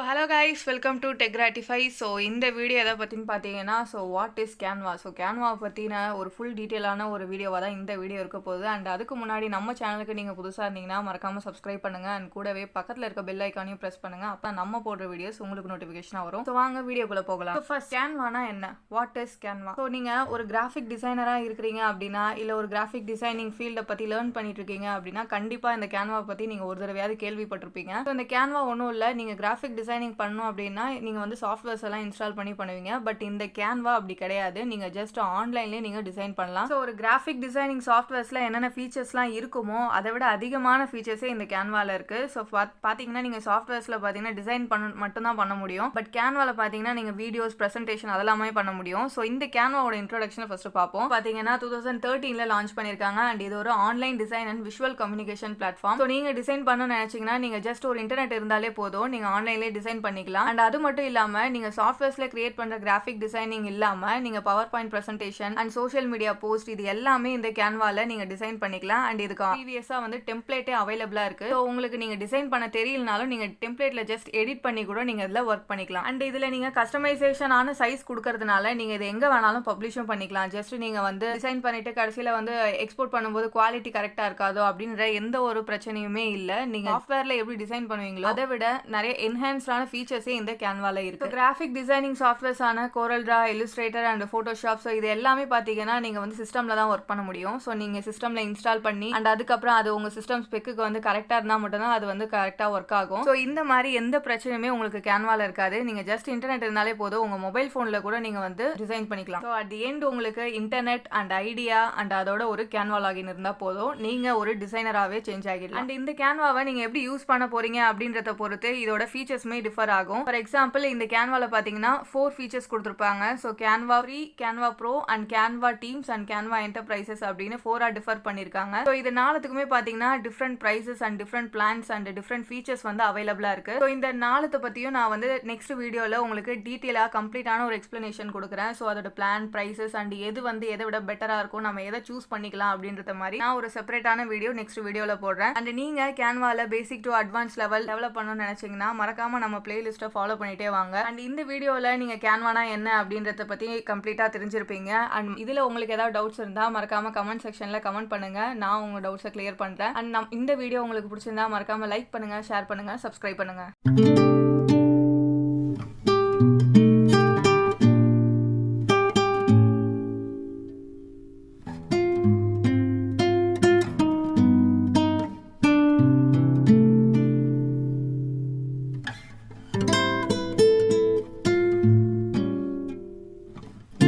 Hello guys, welcome to Tech Gratify. So இந்த video எதை பற்றின்னு பார்த்தீங்கன்னா வாட் இஸ் கேன்வா. கேன்வா பற்றின ஒரு ஃபுல் டீட்டெயிலான ஒரு வீடியோவாக தான் இந்த வீடியோ இருக்க போகுது. அண்ட் அதுக்கு முன்னாடி நம்ம சேனலுக்கு நீங்கள் புதுசாக இருந்தீங்கன்னா மறக்காமல் சப்ஸ்கிரைப் பண்ணுங்கள். அண்ட் கூடவே பக்கத்தில் இருக்க பெல் ஐக்கானையும் ப்ரெஸ் பண்ணுங்கள். அப்போ நம்ம போடுற வீடியோஸ் உங்களுக்கு நோட்டிஃபிகேஷனாக வரும். ஸோ வாங்க வீடியோக்குள்ளே போகலாம். ஃபர்ஸ்ட் கேன்வானா என்ன, வாட் இஸ் கேன்வா. ஸோ நீங்கள் ஒரு கிராஃபிக் டிசைனராக இருக்கிறீங்க அப்படின்னா, இல்லை ஒரு கிராஃபிக் டிசைனிங் ஃபீல்டை பற்றி லேர்ன் பண்ணிட்டு இருக்கீங்க அப்படின்னா, கண்டிப்பாக இந்த கேன்வா பற்றி நீங்கள் ஒரு தடவையாவது கேள்விப்பட்டிருப்பீங்க. ஸோ இந்த கேன்வா ஒன்றும் இல்லை, நீங்கள் கிராஃபிக் டிசைனிங் பண்ணணும் அப்படின்னா நீங்கள் வந்து சாஃப்ட்வேர்ஸ் எல்லாம் இன்ஸ்டால் பண்ணி பண்ணுவீங்க. பட் இந்த கேன்வா அப்படி கிடையாது. நீங்கள் ஜஸ்ட் ஆன்லைன்லேயே நீங்கள் டிசைன் பண்ணலாம். ஸோ ஒரு கிராஃபிக் டிசைனிங் சாஃப்ட்வேர்ஸில் என்னென்ன ஃபீச்சர்ஸ்லாம் இருக்குமோ அதை விட அதிகமான ஃபீச்சர்ஸே இந்த கேன்வாவில் இருக்குது. ஸோ பார்த்தீங்கன்னா நீங்கள் சாஃப்ட்வேர்ஸில் பார்த்தீங்கன்னா டிசைன் மட்டும்தான் பண்ண முடியும். பட் கேன்வாவில் பார்த்தீங்கன்னா நீங்கள் வீடியோஸ், ப்ரெசன்டேஷன் அதெல்லாமே பண்ண முடியும். ஸோ இந்த கேன்வாவோட இன்ட்ரோடக்ஷனை ஃபர்ஸ்ட் பார்ப்போம். பார்த்தீங்கன்னா 2013 லான்ச் பண்ணியிருக்காங்க. அண்ட் இது ஒரு online design and visual communication platform. So நீங்கள் டிசைன் பண்ணணும்னு நினச்சிங்கன்னா நீங்கள் ஜஸ்ட் ஒரு இன்டர்நெட் இருந்தாலே போதும், நீங்கள் ஆன்லைன்லேயே டிசைன் பண்ணிக்கலாம். அண்ட் அது மட்டும் இல்லாமல் நீங்கள் சாஃப்ட்வேர்ஸில் கிரியேட் பண்ணுற கிராஃபிக் டிசைனிங் இல்லாமல் நீங்கள் power point presentation and social media post இது எல்லாமே இந்த கேன்வாவில் நீங்கள் டிசைன் பண்ணிக்கலாம். அண்ட் இதுக்கு ப்ரீவியஸாக வந்து டெம்ப்ளேட்டே அவைலபிளாக இருக்குது. ஸோ உங்களுக்கு நீங்கள் டிசைன் பண்ண தெரியலனாலும் நீங்கள் டெம்ப்ளேட்டில் ஜஸ்ட் எடிட் பண்ணி கூட நீங்கள் இதில் ஒர்க் பண்ணிக்கலாம். அண்ட் இதில் நீங்கள் கஸ்டமைசேஷனான சைஸ் கொடுக்கறதுனால நீங்கள் இது எங்கே வேணாலும் பப்ளிஷும் பண்ணிக்கலாம். ஜஸ்ட் நீங்கள் வந்து டிசைன் பண்ணிட்டு கடைசியில் வந்து எக்ஸ்போர்ட் பண்ணும்போது குவாலிட்டி கரெக்டாக இருக்காதோ அப்படின்ற எந்த ஒரு பிரச்சனையுமே இல்லை. நீங்கள் சாஃப்ட்வேரில் எப்படி டிசைன் பண்ணுவீங்களோ அதை விட நிறைய என்ஹான்ஸ்டான ஃபீச்சர்ஸே இந்த கேன்வால இருக்கு. கிராஃபிக் டிசைனிங் சாஃப்ட்வேர்ஸான CorelDRAW, illustrator and Photoshop, so இது எல்லாமே பார்த்தீங்கன்னா நீங்கள் வந்து சிஸ்டமில் தான் ஒர்க் பண்ண முடியும். ஸோ நீங்கள் சிஸ்டமில் இன்ஸ்டால் பண்ணி அண்ட் அதுக்கப்புறம் அது உங்கள் சிஸ்டம் ஸ்பெக்கு வந்து கரெக்டாக இருந்தால் மட்டும்தான் அது வந்து கரெக்டாக ஒர்க் ஆகும். ஸோ இந்த மாதிரி எந்த பிரச்சனையுமே உங்களுக்கு கேன்வால இருக்காது. நீங்கள் ஜஸ்ட் இன்டர்நெட் இருந்தாலே போதும், உங்கள் மொபைல் ஃபோனில் கூட நீங்கள் வந்து டிசைன் பண்ணிக்கலாம். ஸோ அட் தி எண்ட் உங்களுக்கு இன்டர்நெட் அண்ட் ஐடியா அண்ட் அதோட ஒரு கேன்வா லாகின் இருந்தால் போதும், நீங்கள் ஒரு டிசைனராகவே சேஞ்ச் ஆகிடலாம். அண்ட் இந்த கேன்வாவை நீங்கள் எப்படி யூஸ் பண்ண போறீங்க அப்படின்றத பொறுத்து இதோட ஃபீச்சர்ஸ்மே டிஃபர் ஆகும். ஃபார் எக்ஸாம்பிள் இந்த கேன்வால பார்த்தீங்கன்னா 4 ஃபீச்சர்ஸ் கொடுத்துருப்பாங்க. So Canva free, Canva pro and Canva teams and Canva enterprises அப்படின்னு 4 டிஃபர் பண்ணியிருக்காங்க. ஸோ இது நாலுத்துக்குமே பார்த்தீங்கன்னா different prices and different plans and different features வந்து அவைலபிளாக இருக்குது. ஸோ இந்த நாலுத்தை பற்றியும் நான் வந்து நெக்ஸ்ட் வீடியோவில் உங்களுக்கு டீட்டெயிலாக கம்ப்ளீட்டான ஒரு எக்ஸ்பிளனேஷன் கொடுக்குறேன். ஸோ அதோட பிளான், ப்ரைசஸ் அண்ட் எது வந்து எதை விட பெட்டராக இருக்கும், நம்ம எதை சூஸ் பண்ணிக்கலாம் அப்படின்றத மாதிரி நான் ஒரு செப்பரேட்டான வீடியோ நெக்ஸ்ட் வீடியோவில் போடுறேன். அண்ட் நீங்கள் கேன்வால basic to advance level develop பண்ணணும்னு நினச்சிங்கன்னா மறக்காம நம்ம பிளேலிஸ்ட்டை ஃபாலோ பண்ணிட்டே வாங்க. அண்ட் இந்த வீடியோவில் நீங்கள் கேன்வானா என்ன அப்படின்றத பற்றி கம்ப்ளீட்டாக தெரிஞ்சிருப்பீங்க. அண்ட் இதில் உங்களுக்கு ஏதாவது டவுட்ஸ் இருந்தால் மறக்காம கமெண்ட் செக்ஷனில் கமெண்ட் பண்ணுங்க, நான் உங்கள் டவுட்ஸை கிளியர் பண்ணுறேன். அண்ட் இந்த வீடியோ உங்களுக்கு பிடிச்சிருந்தா மறக்காம லைக் பண்ணுங்க, ஷேர் பண்ணுங்க, சப்ஸ்கிரைப் பண்ணுங்க.